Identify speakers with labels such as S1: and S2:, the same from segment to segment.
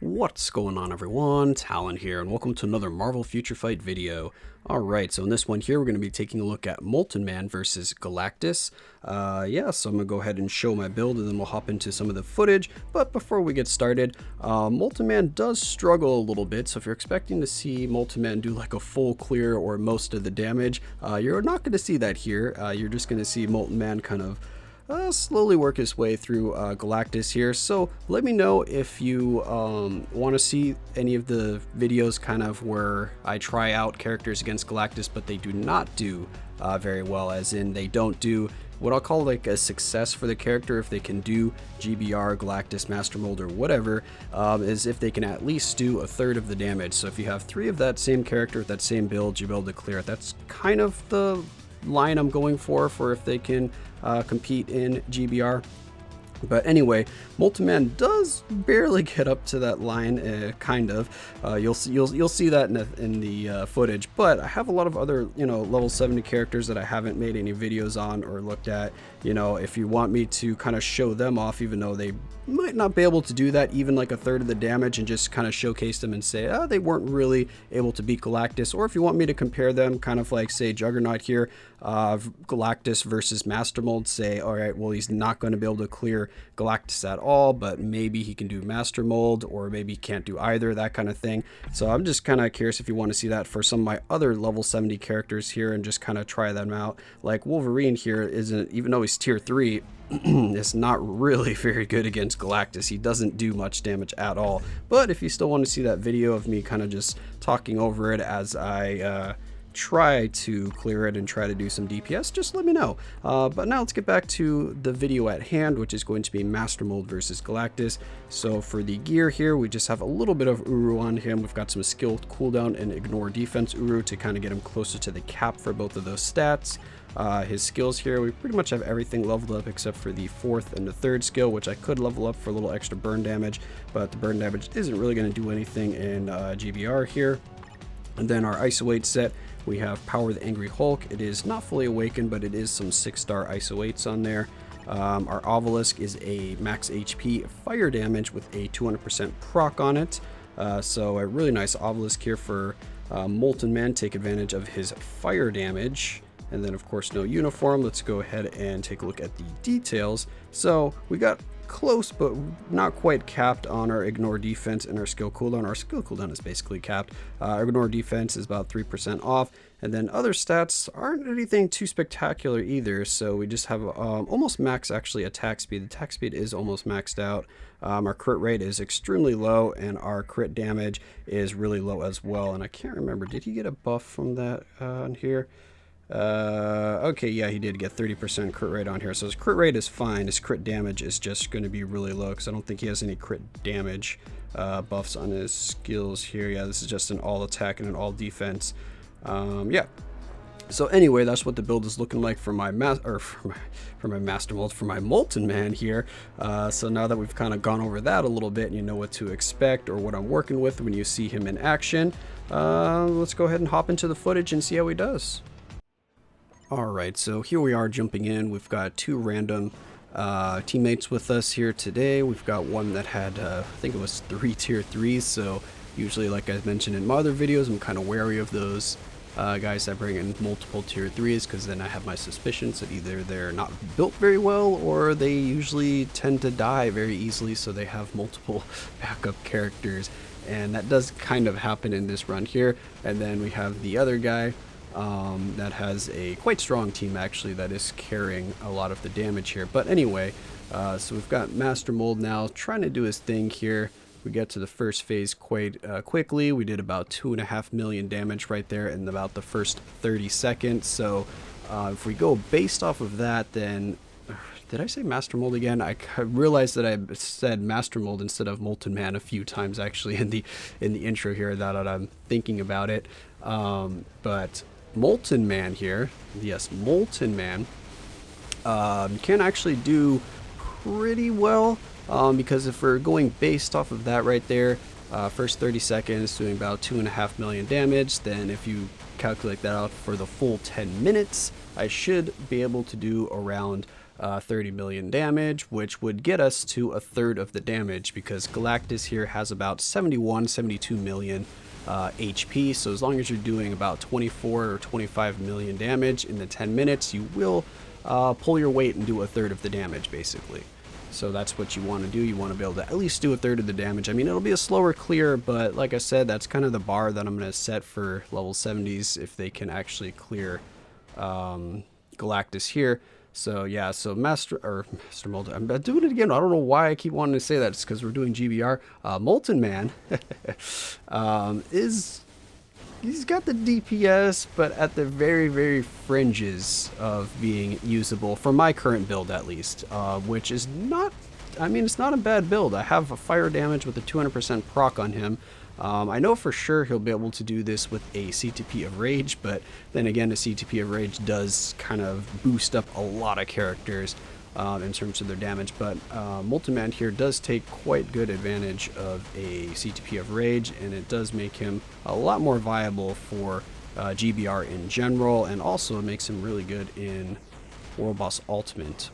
S1: What's going on, everyone? Talen here, and welcome to another Marvel Future Fight video. Alright, so in this one here, we're going to be taking a look at Molten Man versus Galactus. So I'm going to go ahead and show my build, and then we'll hop into some of the footage. But before we get started, Molten Man does struggle a little bit, so if you're expecting to see Molten Man do like a full clear or most of the damage, you're not going to see that here. You're just going to see Molten Man kind of slowly work his way through Galactus here. So let me know if you want to see any of the videos kind of where I try out characters against Galactus, but they do not do very well, as in they don't do what I'll call like a success for the character if they can do GBR, Galactus, Master Mold, or whatever, is if they can at least do a third of the damage. So if you have 3 of that same character with that same build, you'll be able to clear it. That's kind of the line I'm going for if they can compete in GBR. But anyway, Molten Man does barely get up to that line, kind of. You'll see that in the footage. But I have a lot of other level 70 characters that I haven't made any videos on or looked at. If you want me to kind of show them off, even though they might not be able to do that, even like a third of the damage, and just kind of showcase them and say, oh, they weren't really able to beat Galactus. Or if you want me to compare them, kind of like say Juggernaut here, Galactus versus Master Mold, say, all right, well, he's not going to be able to clear Galactus at all, but maybe he can do Master Mold, or maybe he can't do either, that kind of thing. So I'm just kind of curious if you want to see that for some of my other level 70 characters here, and just kind of try them out. Like Wolverine here isn't, even though he's tier 3, it's not really very good against Galactus. He doesn't do much damage at all. But if you still want to see that video of me kind of just talking over it as I try to clear it and try to do some DPS, just let me know. But now let's get back to the video at hand, which is going to be Master Mold versus Galactus. So for the gear here, we just have a little bit of Uru on him. We've got some skill cooldown and ignore defense Uru to kind of get him closer to the cap for both of those stats. His skills here, we pretty much have everything leveled up except for the 4th and the 3rd skill, which I could level up for a little extra burn damage, but the burn damage isn't really going to do anything in GBR here. And then our ISO 8 set, we have Power the Angry Hulk. It is not fully awakened, but it is some 6-star ISO 8s on there. Our Obelisk is a max HP fire damage with a 200% proc on it. So a really nice Obelisk here for Molten Man. Take advantage of his fire damage. And then of course no uniform. Let's go ahead and take a look at the details. So we got close but not quite capped on our ignore defense and our skill cooldown. Our skill cooldown is basically capped. Ignore defense is about 3% off, and then other stats aren't anything too spectacular either. So we just have almost max actually attack speed. The attack speed is almost maxed out. Our crit rate is extremely low, and our crit damage is really low as well. And I can't remember, did he get a buff from that on here? Okay, yeah, he did get 30% crit rate on here, so his crit rate is fine. His crit damage is just going to be really low, because I don't think he has any crit damage buffs on his skills here. Yeah, this is just an all attack and an all defense. Yeah. So anyway, that's what the build is looking like for my Master Mold, for my Molten Man here. So now that we've kind of gone over that a little bit, and you know what to expect or what I'm working with when you see him in action, let's go ahead and hop into the footage and see how he does. Alright, so here we are jumping in. We've got 2 random teammates with us here today. We've got one that had, I think it was 3 tier 3s, so usually, like I mentioned in my other videos, I'm kind of wary of those guys that bring in multiple tier 3s, because then I have my suspicions that either they're not built very well, or they usually tend to die very easily, so they have multiple backup characters. And that does kind of happen in this run here. And then we have the other guy that has a quite strong team actually that is carrying a lot of the damage here. But anyway, so we've got Master Mold now trying to do his thing here. We get to the first phase quite quickly. We did about 2.5 million damage right there in about the first 30 seconds. So if we go based off of that, then did I say Master Mold again? I realized that I said Master Mold instead of Molten Man a few times actually in the intro here, that I'm thinking about it. But Molten Man here, yes, Molten Man can actually do pretty well, because if we're going based off of that right there, first 30 seconds doing about 2.5 million damage, then if you calculate that out for the full 10 minutes, I should be able to do around 30 million damage, which would get us to a third of the damage because Galactus here has about 71, 72 million HP. So as long as you're doing about 24 or 25 million damage in the 10 minutes, you will pull your weight and do a third of the damage basically. So that's what you want to do. You want to be able to at least do a third of the damage. I mean, it'll be a slower clear, but like I said, that's kind of the bar that I'm going to set for level 70s if they can actually clear Galactus here. So yeah, so Master Molten, I'm doing it again. I don't know why I keep wanting to say that. It's because we're doing GBR. Molten Man he's got the DPS, but at the very, very fringes of being usable for my current build at least, which is not, I mean, it's not a bad build. I have a fire damage with a 200% proc on him. I know for sure he'll be able to do this with a CTP of Rage, but then again, a CTP of Rage does kind of boost up a lot of characters in terms of their damage, but Molten Man here does take quite good advantage of a CTP of Rage, and it does make him a lot more viable for GBR in general, and also makes him really good in World Boss Ultimate.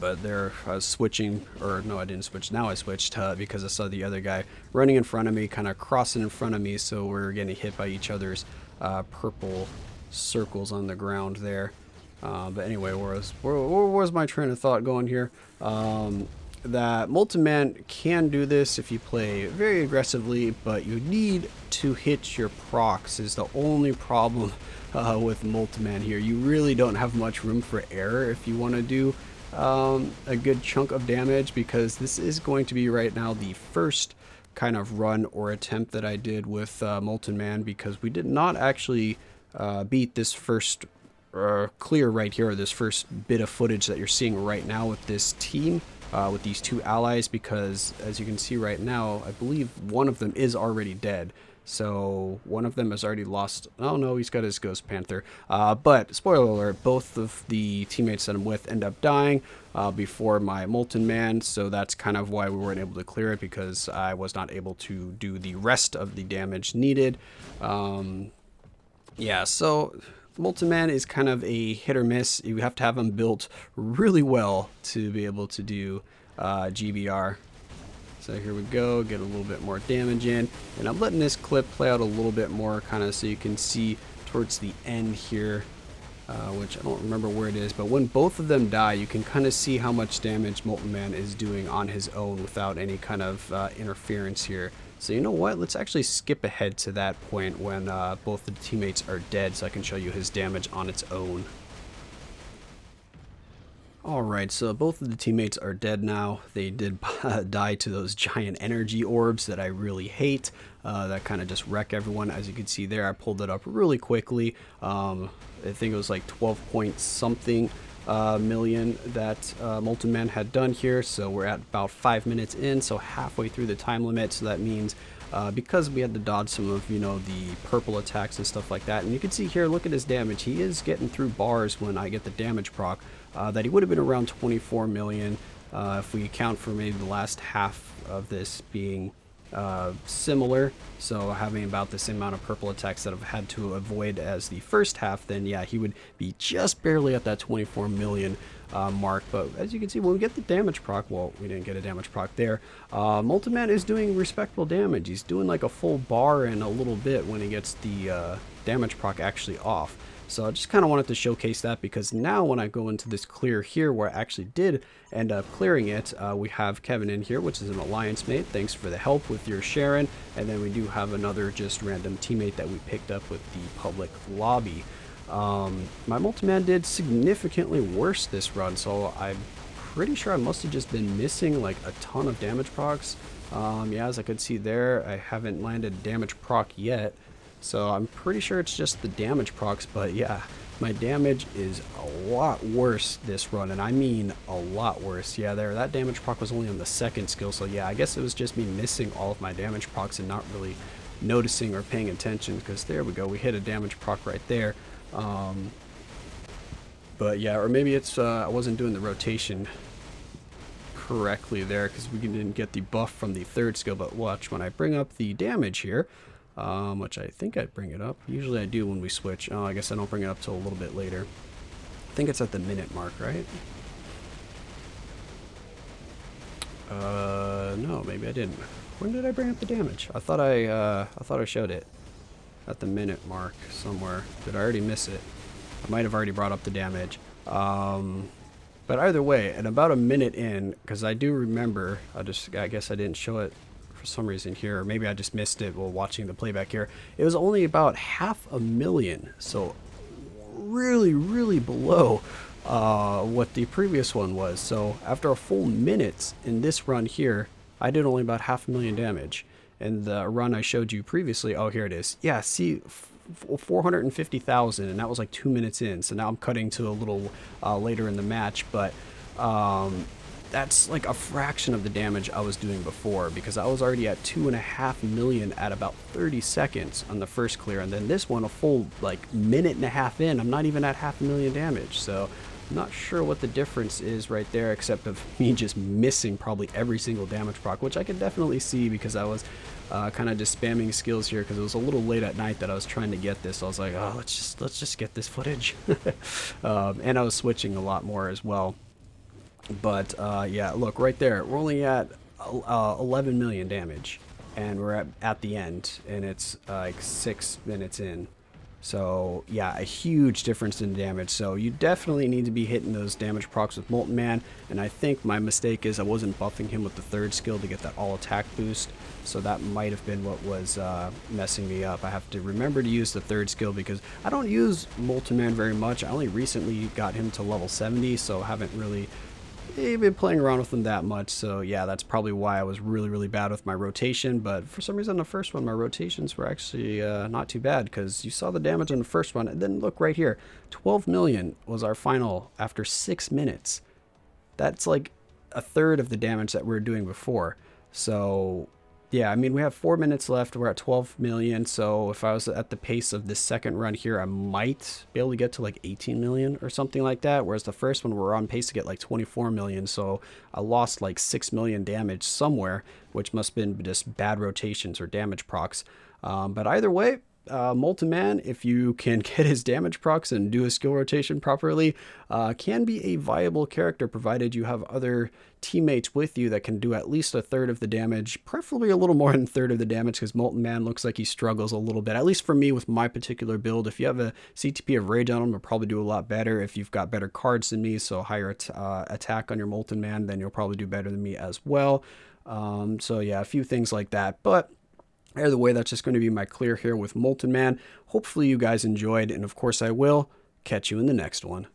S1: But there I was switching, or no, I didn't switch. Now I switched because I saw the other guy running in front of me, kind of crossing in front of me, so we're getting hit by each other's purple circles on the ground there. But anyway, where was my train of thought going here? That Molten Man can do this if you play very aggressively, but you need to hit your procs is the only problem with Molten Man here. You really don't have much room for error if you want to do a good chunk of damage, because this is going to be right now the first kind of run or attempt that I did with Molten Man, because we did not actually beat this first clear right here, or this first bit of footage that you're seeing right now with this team, with these two allies, because as you can see right now, I believe one of them is already dead. So one of them has already lost. Oh no, he's got his Ghost Panther. But spoiler alert, both of the teammates that I'm with end up dying before my Molten Man. So that's kind of why we weren't able to clear it, because I was not able to do the rest of the damage needed. Yeah, so Molten Man is kind of a hit or miss. You have to have him built really well to be able to do GBR. So here we go, get a little bit more damage in, and I'm letting this clip play out a little bit more kind of so you can see towards the end here, which I don't remember where it is, but when both of them die, you can kind of see how much damage Molten Man is doing on his own without any kind of interference here. So you know what, let's actually skip ahead to that point when both the teammates are dead, so I can show you his damage on its own. Alright, so both of the teammates are dead now. They did die to those giant energy orbs that I really hate, that kind of just wreck everyone. As you can see there, I pulled it up really quickly. I think it was like 12 point something million that Molten Man had done here, so we're at about 5 minutes in, so halfway through the time limit. So that means because we had to dodge some of, you know, the purple attacks and stuff like that, and you can see here, look at his damage. He is getting through bars when I get the damage proc, that he would have been around 24 million if we account for maybe the last half of this being similar, so having about the same amount of purple attacks that I've had to avoid as the first half, then yeah, he would be just barely at that 24 million mark. But as you can see, when we get the damage proc, well, we didn't get a damage proc there, Molten Man is doing respectable damage. He's doing like a full bar and a little bit when he gets the damage proc actually off. So I just kind of wanted to showcase that, because now when I go into this clear here where I actually did end up clearing it, we have Kevin in here, which is an alliance mate. Thanks for the help with your Sharon. And then we do have another just random teammate that we picked up with the public lobby. My Molten Man did significantly worse this run, so I'm pretty sure I must have just been missing like a ton of damage procs. Yeah, as I could see there, I haven't landed damage proc yet. So I'm pretty sure it's just the damage procs, but yeah, my damage is a lot worse this run, and I mean a lot worse. Yeah, that damage proc was only on the second skill, so yeah, I guess it was just me missing all of my damage procs and not really noticing or paying attention, because there we go, we hit a damage proc right there. But yeah, or maybe it's I wasn't doing the rotation correctly there, because we didn't get the buff from the third skill. But watch, when I bring up the damage here, which I think I'd bring it up. Usually I do when we switch. Oh, I guess I don't bring it up till a little bit later. I think it's at the minute mark, right? No, maybe I didn't. When did I bring up the damage? I thought I showed it at the minute mark somewhere. Did I already miss it? I might have already brought up the damage. But either way, at about a minute in, because I do remember, I guess I didn't show it for some reason here, or maybe I just missed it while watching the playback here. It was only about 500,000, so really, really below what the previous one was. So after a full minute in this run here, I did only about 500,000 damage. And the run I showed you previously, oh, here it is. Yeah, see, 450,000, and that was like 2 minutes in. So now I'm cutting to a little later in the match, but that's like a fraction of the damage I was doing before, because I was already at 2.5 million at about 30 seconds on the first clear, and then this one a full like minute and a half in, I'm not even at 500,000 damage. So I'm not sure what the difference is right there, except of me just missing probably every single damage proc, which I could definitely see because I was kind of just spamming skills here because it was a little late at night that I was trying to get this. So I was like, oh, let's just get this footage. And I was switching a lot more as well. But yeah, look right there. We're only at 11 million damage, and we're at the end, and it's like 6 minutes in. So yeah, a huge difference in damage. So you definitely need to be hitting those damage procs with Molten Man. And I think my mistake is I wasn't buffing him with the third skill to get that all attack boost. So that might have been what was messing me up. I have to remember to use the third skill because I don't use Molten Man very much. I only recently got him to level 70, so haven't really been playing around with them that much. So yeah, that's probably why I was really, really bad with my rotation. But for some reason, the first one, my rotations were actually not too bad, because you saw the damage on the first one. And then look right here, 12 million was our final after 6 minutes. That's like a third of the damage that we were doing before. So yeah, I mean, we have 4 minutes left. We're at 12 million. So if I was at the pace of this second run here, I might be able to get to like 18 million or something like that. Whereas the first one, we're on pace to get like 24 million. So I lost like 6 million damage somewhere, which must have been just bad rotations or damage procs. But either way, Molten Man, if you can get his damage procs and do his skill rotation properly, can be a viable character, provided you have other teammates with you that can do at least a third of the damage, preferably a little more than a third of the damage, because Molten Man looks like he struggles a little bit, at least for me with my particular build. If you have a CTP of Rage on him, you'll probably do a lot better. If you've got better cards than me, so higher attack on your Molten Man, then you'll probably do better than me as well. So yeah, a few things like that. But either way, that's just going to be my clear here with Molten Man. Hopefully you guys enjoyed, and of course I will catch you in the next one.